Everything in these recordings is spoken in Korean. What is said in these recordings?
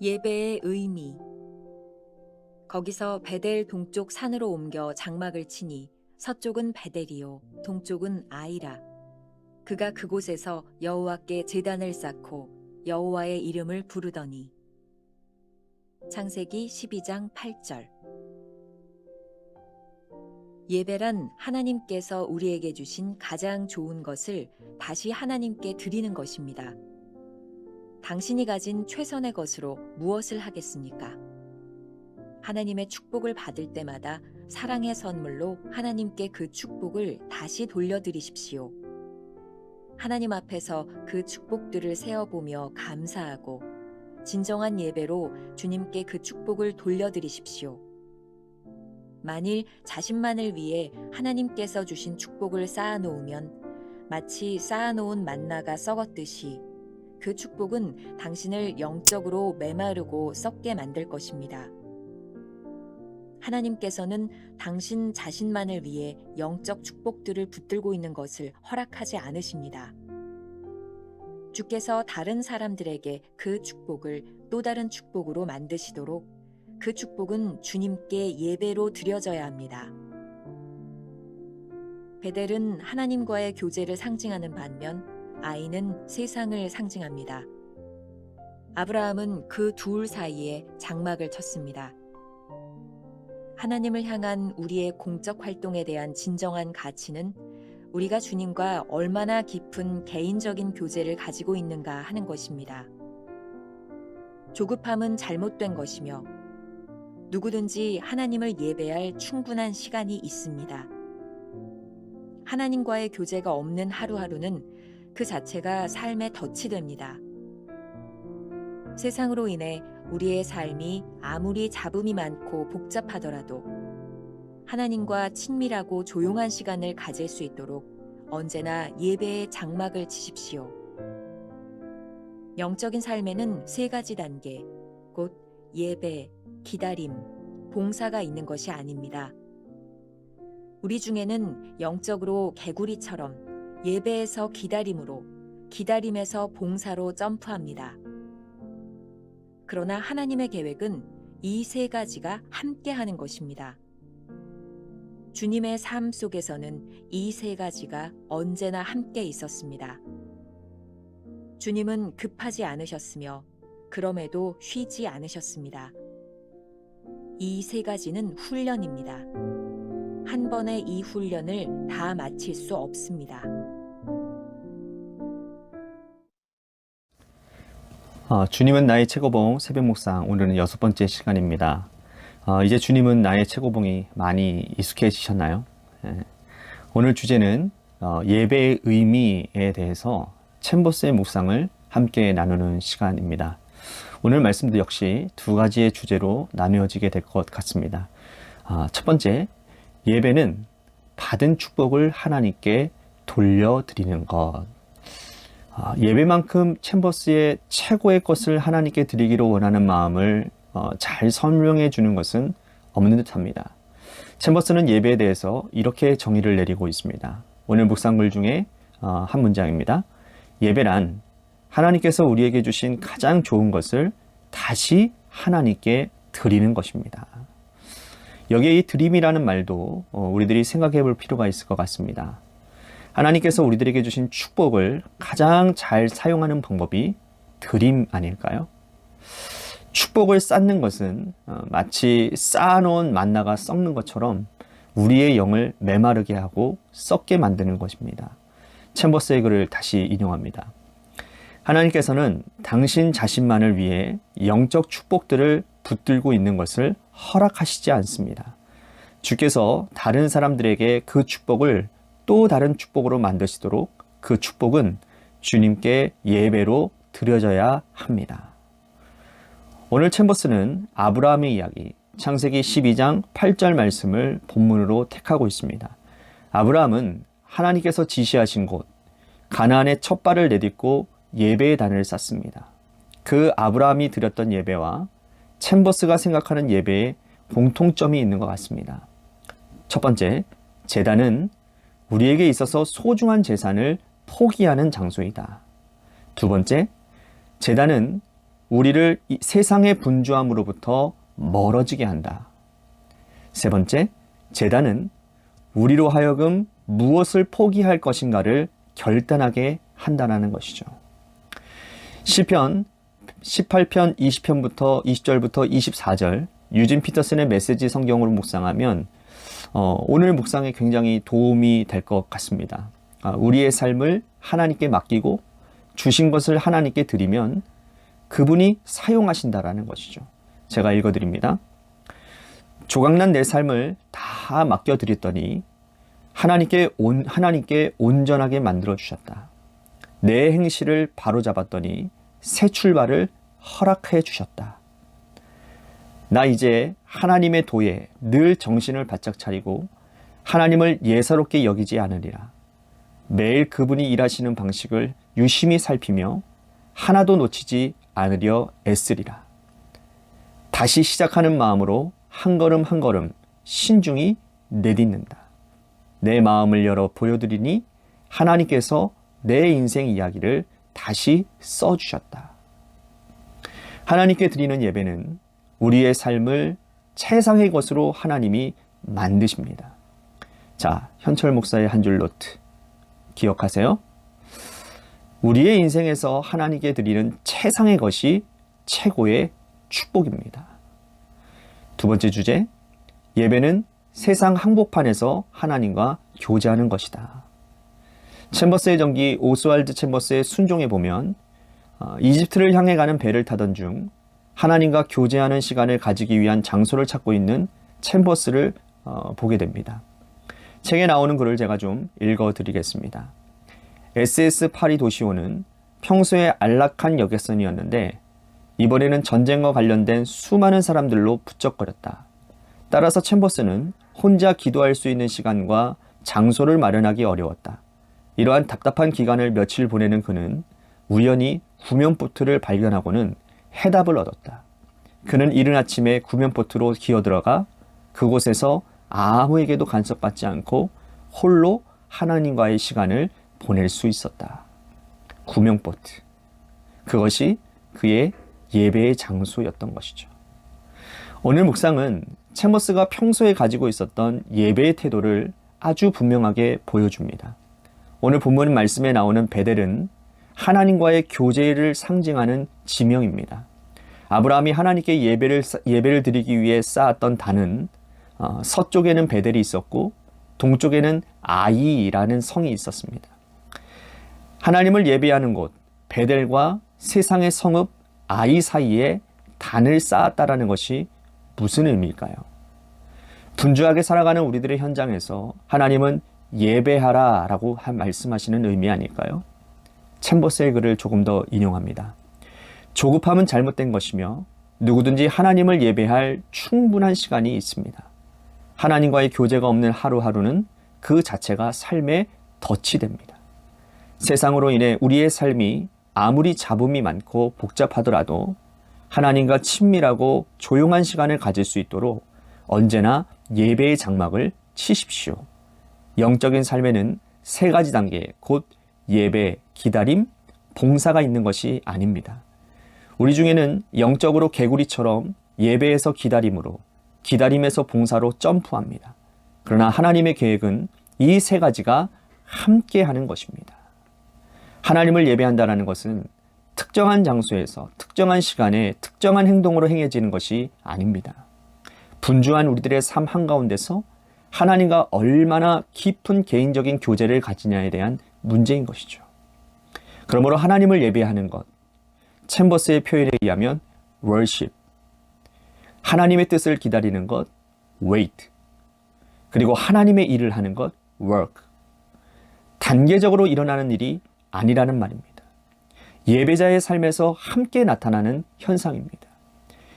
예배의 의미. 거기서 베델 동쪽 산으로 옮겨 장막을 치니 서쪽은 베델이요 동쪽은 아이라. 그가 그곳에서 여호와께 제단을 쌓고 여호와의 이름을 부르더니. 창세기 12장 8절. 예배란 하나님께서 우리에게 주신 가장 좋은 것을 다시 하나님께 드리는 것입니다. 당신이 가진 최선의 것으로 무엇을 하겠습니까? 하나님의 축복을 받을 때마다 사랑의 선물로 하나님께 그 축복을 다시 돌려드리십시오. 하나님 앞에서 그 축복들을 세어보며 감사하고 진정한 예배로 주님께 그 축복을 돌려드리십시오. 만일 자신만을 위해 하나님께서 주신 축복을 쌓아놓으면 마치 쌓아놓은 만나가 썩었듯이 그 축복은 당신을 영적으로 메마르고 썩게 만들 것입니다. 하나님께서는 당신 자신만을 위해 영적 축복들을 붙들고 있는 것을 허락하지 않으십니다. 주께서 다른 사람들에게 그 축복을 또 다른 축복으로 만드시도록 그 축복은 주님께 예배로 드려져야 합니다. 베델은 하나님과의 교제를 상징하는 반면 아이는 세상을 상징합니다. 아브라함은 그 둘 사이에 장막을 쳤습니다. 하나님을 향한 우리의 공적 활동에 대한 진정한 가치는 우리가 주님과 얼마나 깊은 개인적인 교제를 가지고 있는가 하는 것입니다. 조급함은 잘못된 것이며 누구든지 하나님을 예배할 충분한 시간이 있습니다. 하나님과의 교제가 없는 하루하루는 그 자체가 삶의 덫이 됩니다. 세상으로 인해 우리의 삶이 아무리 잡음이 많고 복잡하더라도 하나님과 친밀하고 조용한 시간을 가질 수 있도록 언제나 예배의 장막을 치십시오. 영적인 삶에는 3가지 단계, 곧 예배, 기다림, 봉사가 있는 것이 아닙니다. 우리 중에는 영적으로 개구리처럼 예배에서 기다림으로, 기다림에서 봉사로 점프합니다. 그러나 하나님의 계획은 이 3가지가 함께 하는 것입니다. 주님의 삶 속에서는 이 3가지가 언제나 함께 있었습니다. 주님은 급하지 않으셨으며 그럼에도 쉬지 않으셨습니다. 이 3가지는 훈련입니다. 한 번에 이 훈련을 다 마칠 수 없습니다. 주님은 나의 최고봉 새벽 묵상, 오늘은 6번째 시간입니다. 이제 주님은 나의 최고봉이 많이 익숙해지셨나요? 오늘 주제는 예배의 의미에 대해서 챔버스의 묵상을 함께 나누는 시간입니다. 오늘 말씀도 역시 2가지의 주제로 나누어지게 될 것 같습니다. 첫 번째, 예배는 받은 축복을 하나님께 돌려드리는 것. 예배만큼 챔버스의 최고의 것을 하나님께 드리기로 원하는 마음을 잘 설명해 주는 것은 없는 듯합니다. 챔버스는 예배에 대해서 이렇게 정의를 내리고 있습니다. 오늘 묵상글 중에 한 문장입니다. 예배란 하나님께서 우리에게 주신 가장 좋은 것을 다시 하나님께 드리는 것입니다. 여기에 이 드림이라는 말도 우리들이 생각해 볼 필요가 있을 것 같습니다. 하나님께서 우리들에게 주신 축복을 가장 잘 사용하는 방법이 드림 아닐까요? 축복을 쌓는 것은 마치 쌓아놓은 만나가 썩는 것처럼 우리의 영을 메마르게 하고 썩게 만드는 것입니다. 챔버스의 글을 다시 인용합니다. 하나님께서는 당신 자신만을 위해 영적 축복들을 붙들고 있는 것을 허락하시지 않습니다. 주께서 다른 사람들에게 그 축복을 또 다른 축복으로 만드시도록 그 축복은 주님께 예배로 드려져야 합니다. 오늘 챔버스는 아브라함의 이야기, 창세기 12장 8절 말씀을 본문으로 택하고 있습니다. 아브라함은 하나님께서 지시하신 곳 가나안의 첫 발을 내딛고 예배의 단을 쌓습니다. 그 아브라함이 드렸던 예배와 챔버스가 생각하는 예배에 공통점이 있는 것 같습니다. 첫 번째, 제단은 우리에게 있어서 소중한 재산을 포기하는 장소이다. 두 번째, 제단은 우리를 이 세상의 분주함으로부터 멀어지게 한다. 세 번째, 제단은 우리로 하여금 무엇을 포기할 것인가를 결단하게 한다는 것이죠. 시편 18편 20편부터 20절부터 24절 유진 피터슨의 메시지 성경으로 묵상하면 오늘 묵상에 굉장히 도움이 될 것 같습니다. 우리의 삶을 하나님께 맡기고 주신 것을 하나님께 드리면 그분이 사용하신다라는 것이죠. 제가 읽어드립니다. 조각난 내 삶을 다 맡겨드렸더니 하나님께 온전하게 만들어주셨다. 내 행실을 바로잡았더니 새 출발을 허락해 주셨다. 나 이제 하나님의 도에 늘 정신을 바짝 차리고 하나님을 예사롭게 여기지 않으리라. 매일 그분이 일하시는 방식을 유심히 살피며 하나도 놓치지 않으려 애쓰리라. 다시 시작하는 마음으로 한 걸음 한 걸음 신중히 내딛는다. 내 마음을 열어 보여드리니 하나님께서 내 인생 이야기를 다시 써주셨다. 하나님께 드리는 예배는 우리의 삶을 최상의 것으로 하나님이 만드십니다. 자, 현철 목사의 한 줄 노트 기억하세요? 우리의 인생에서 하나님께 드리는 최상의 것이 최고의 축복입니다. 두 번째 주제, 예배는 세상 한복판에서 하나님과 교제하는 것이다. 챔버스의 전기 오스왈드 챔버스의 순종에 보면 이집트를 향해 가는 배를 타던 중 하나님과 교제하는 시간을 가지기 위한 장소를 찾고 있는 챔버스를 보게 됩니다. 책에 나오는 글을 제가 좀 읽어드리겠습니다. SS 파리 도시호는 평소에 안락한 여객선이었는데 이번에는 전쟁과 관련된 수많은 사람들로 북적거렸다. 따라서 챔버스는 혼자 기도할 수 있는 시간과 장소를 마련하기 어려웠다. 이러한 답답한 기간을 며칠 보내는 그는 우연히 구면보트를 발견하고는 해답을 얻었다. 그는 이른 아침에 구면보트로 기어들어가 그곳에서 아무에게도 간섭받지 않고 홀로 하나님과의 시간을 보낼 수 있었다. 구명보트. 그것이 그의 예배의 장소였던 것이죠. 오늘 묵상은 챔버스가 평소에 가지고 있었던 예배의 태도를 아주 분명하게 보여줍니다. 오늘 본문 말씀에 나오는 베델은 하나님과의 교제를 상징하는 지명입니다. 아브라함이 하나님께 예배를 드리기 위해 쌓았던 단은 서쪽에는 베델이 있었고 동쪽에는 아이라는 성이 있었습니다. 하나님을 예배하는 곳 베델과 세상의 성읍 아이 사이에 단을 쌓았다라는 것이 무슨 의미일까요? 분주하게 살아가는 우리들의 현장에서 하나님은 예배하라 라고 말씀하시는 의미 아닐까요? 챔버스의 글을 조금 더 인용합니다. 조급함은 잘못된 것이며 누구든지 하나님을 예배할 충분한 시간이 있습니다. 하나님과의 교제가 없는 하루하루는 그 자체가 삶의 덫이 됩니다. 세상으로 인해 우리의 삶이 아무리 잡음이 많고 복잡하더라도 하나님과 친밀하고 조용한 시간을 가질 수 있도록 언제나 예배의 장막을 치십시오. 영적인 삶에는 세 가지 단계, 곧 예배, 기다림, 봉사가 있는 것이 아닙니다. 우리 중에는 영적으로 개구리처럼 예배에서 기다림으로, 기다림에서 봉사로 점프합니다. 그러나 하나님의 계획은 이 세 가지가 함께 하는 것입니다. 하나님을 예배한다는 것은 특정한 장소에서 특정한 시간에 특정한 행동으로 행해지는 것이 아닙니다. 분주한 우리들의 삶 한가운데서 하나님과 얼마나 깊은 개인적인 교제를 가지냐에 대한 문제인 것이죠. 그러므로 하나님을 예배하는 것, 챔버스의 표현에 의하면 worship, 하나님의 뜻을 기다리는 것, wait, 그리고 하나님의 일을 하는 것, work. 단계적으로 일어나는 일이 아니라는 말입니다. 예배자의 삶에서 함께 나타나는 현상입니다.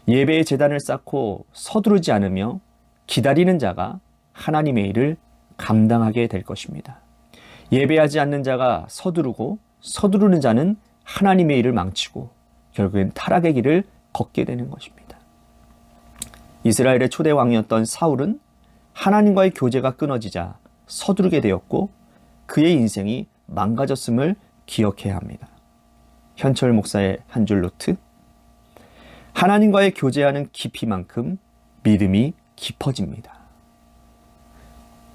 예배의 제단을 쌓고 서두르지 않으며 기다리는 자가 하나님의 일을 감당하게 될 것입니다. 예배하지 않는 자가 서두르고 서두르는 자는 하나님의 일을 망치고 결국엔 타락의 길을 걷게 되는 것입니다. 이스라엘의 초대 왕이었던 사울은 하나님과의 교제가 끊어지자 서두르게 되었고 그의 인생이 망가졌음을 기억해야 합니다. 현철 목사의 한 줄 노트. 하나님과의 교제하는 깊이만큼 믿음이 깊어집니다.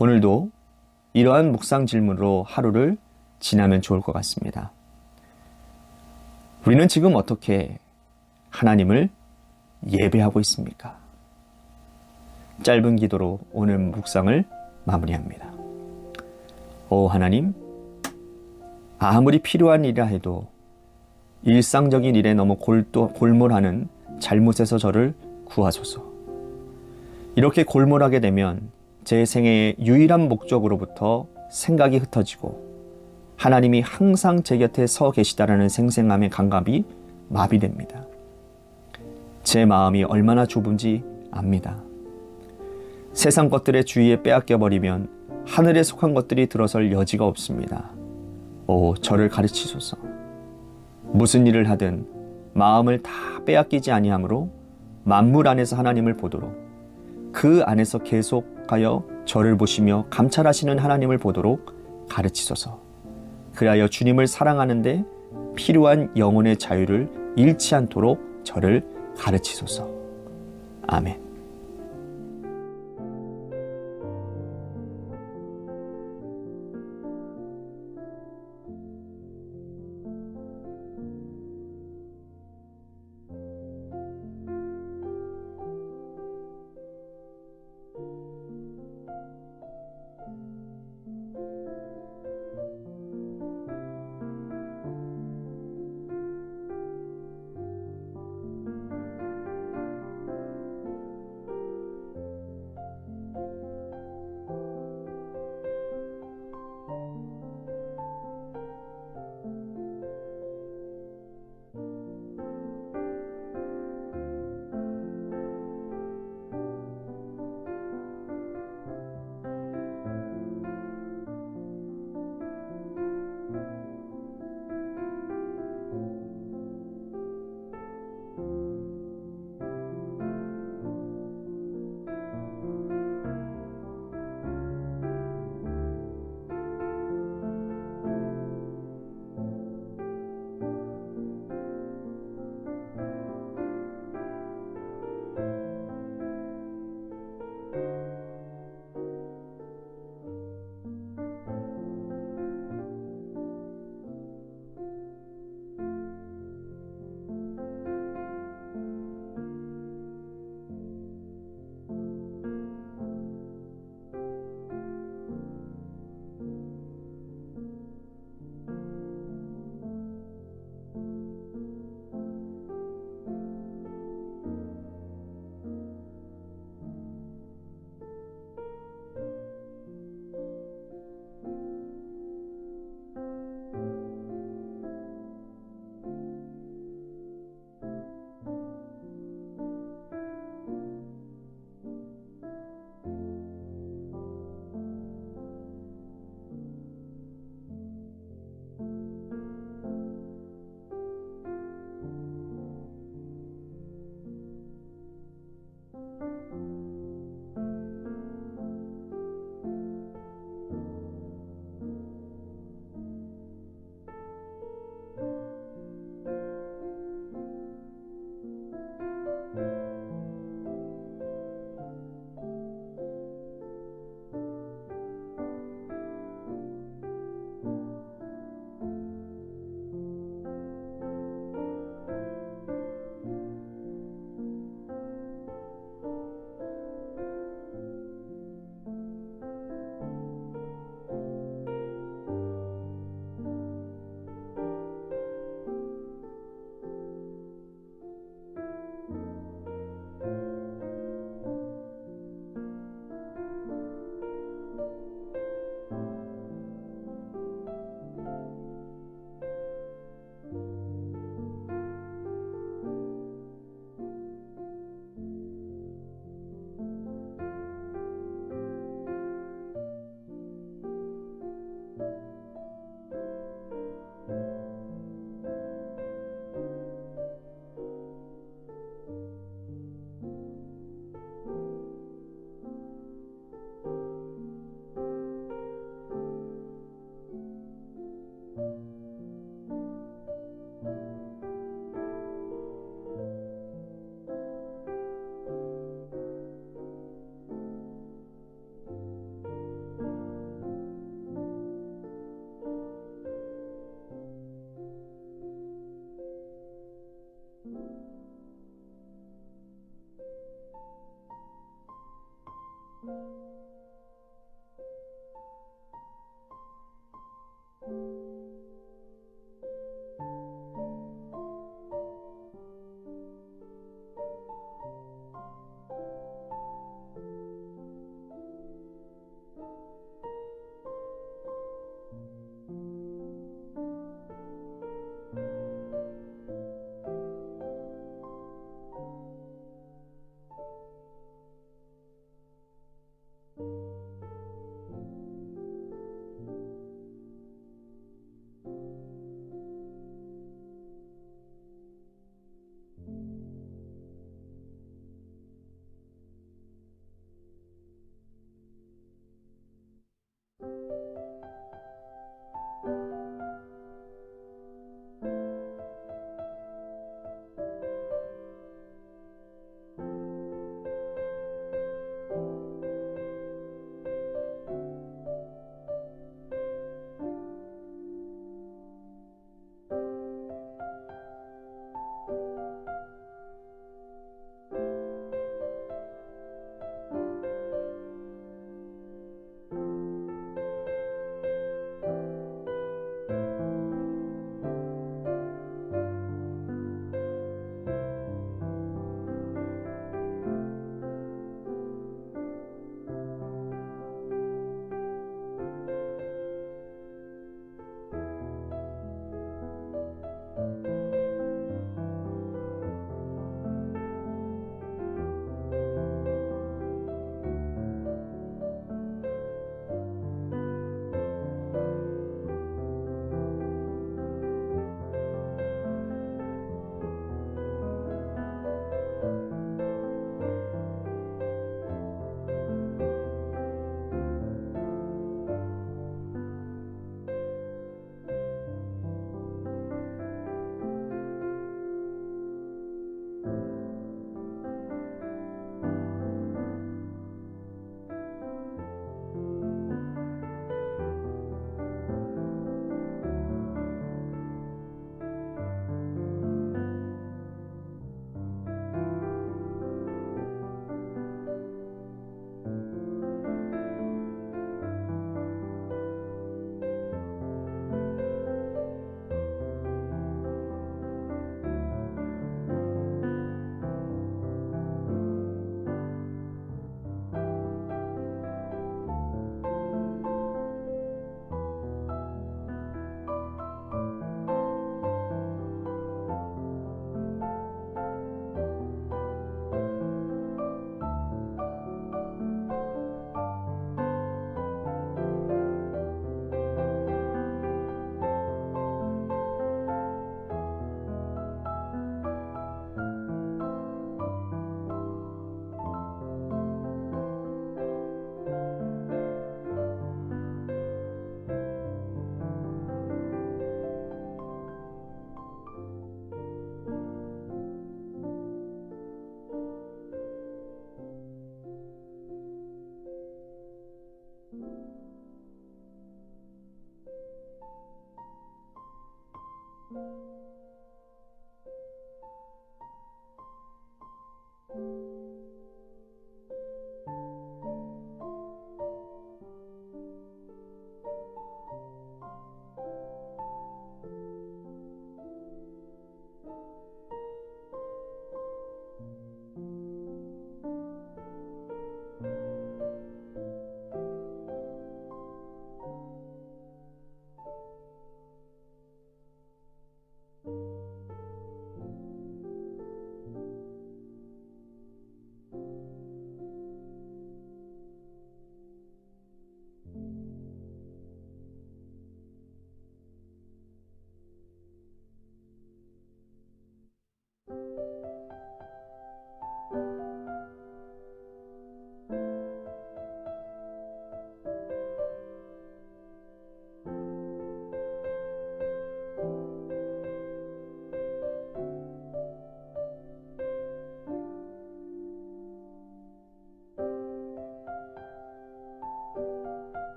오늘도 이러한 묵상 질문으로 하루를 지나면 좋을 것 같습니다. 우리는 지금 어떻게 하나님을 예배하고 있습니까? 짧은 기도로 오늘 묵상을 마무리합니다. 오 하나님, 아무리 필요한 일이라 해도 일상적인 일에 너무 골몰하는 잘못에서 저를 구하소서. 이렇게 골몰하게 되면 제 생애의 유일한 목적으로부터 생각이 흩어지고 하나님이 항상 제 곁에 서 계시다라는 생생함의 감각이 마비됩니다. 제 마음이 얼마나 좁은지 압니다. 세상 것들의 주위에 빼앗겨버리면 하늘에 속한 것들이 들어설 여지가 없습니다. 오, 저를 가르치소서. 무슨 일을 하든 마음을 다 빼앗기지 아니하므로 만물 안에서 하나님을 보도록, 그 안에서 계속하여 저를 보시며 감찰하시는 하나님을 보도록 가르치소서. 그리하여 주님을 사랑하는데 필요한 영혼의 자유를 잃지 않도록 저를 가르치소서. 아멘.